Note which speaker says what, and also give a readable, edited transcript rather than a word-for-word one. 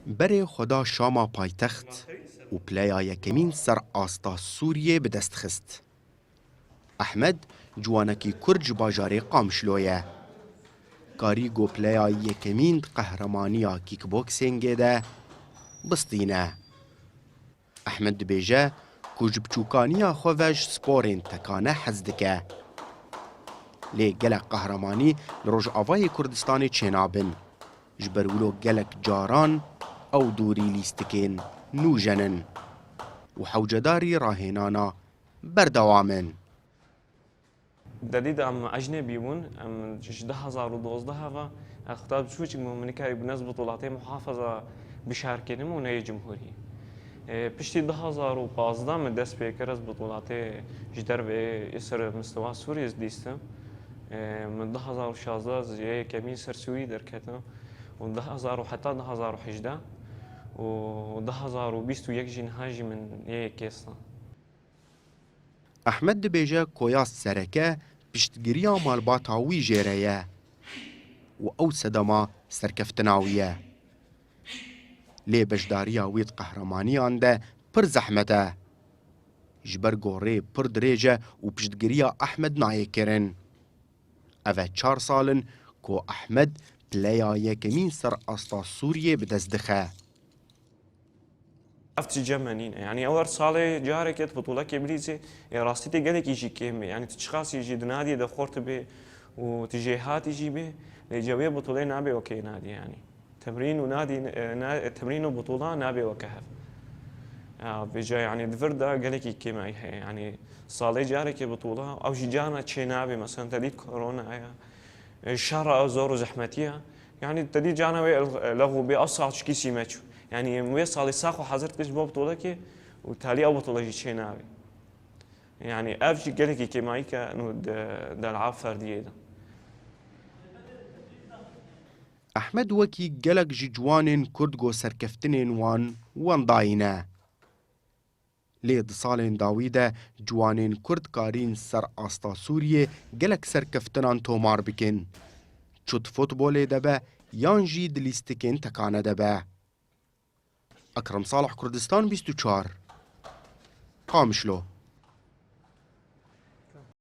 Speaker 1: بره خدا شاما پایتخت و پلایا یکمین سر آستا سوریه به دست خست. احمد جوانکی کرج باجاره قامشلویه. کاری گو پلایا یکمین قهرمانیا کیک بوکسینگه ده بستینه. احمد دبیجه کج بچوکانیا خوش سپورین تکانه حزدکه. لی گلک قهرمانی لروج آوای کردستان چنابن. جبرولو گلک جاران او دوری لیستکین نوجنن و حوجداری راهنانا بردوامن.
Speaker 2: جديد ام اجنبي بون ام 2012 هذا اختار شوش منكاي بناس بطولات محافظه بشاركين من جمهوري بشتي 2015 من دست بيكرز بطولات جدر بيسر مستوى سوريا ديستم من 2016 زي كمين سر سوري دركته و 2000 حتى 2018 و 2021 جنهاجي من يكيستا
Speaker 1: احمد دبیجه کویاست سرکه پشتگیریا مالباتاوی جیره و او سدما سرکفتناویه. لی بجداریا وید قهرمانی آنده پر زحمته. جبر گوره پر دریجه و پشتگیریا احمد نایه کرن. اوه 4 سالن که احمد پلیا یکمین سر استا سوریه بدست دخه.
Speaker 2: افتي جمانين يعني اول صالة جارك بطولة كبريزي راستي قالك يجي كيمي يعني تشخاص يجي نادي دخورت به وتجيهات يجي به لجوية بطولة نابي وكي نادي يعني تمرين ونادي تمرين وبطولة نابي وكهف بيجا يعني دفردا قالك كيما يعني صالة جارك بطولة او جانا تشي نابي مثلا تديد كورونا الشهر زور زحمتيها يعني تديد جانا لغو بأصعد شكيسي ماتشو يعني موية صالي ساخو حضرت كش بو بطولة كي وتالي أو بطولة جي شي ناوي يعني أفجي قالكي كيمايكا إنه دا ألعاب فردية دا
Speaker 1: احمد وکی گلک جوانین کرد گو سرکفتنین وان داینه. لید سالین داویده جوانین کرد کارین سر آستا سوریه گلک سرکفتنان تومار بکن. چود فوتبوله دبه یانجی دلیستکین تکانه دبه. اکرم صالح کردستان 24 قامشلو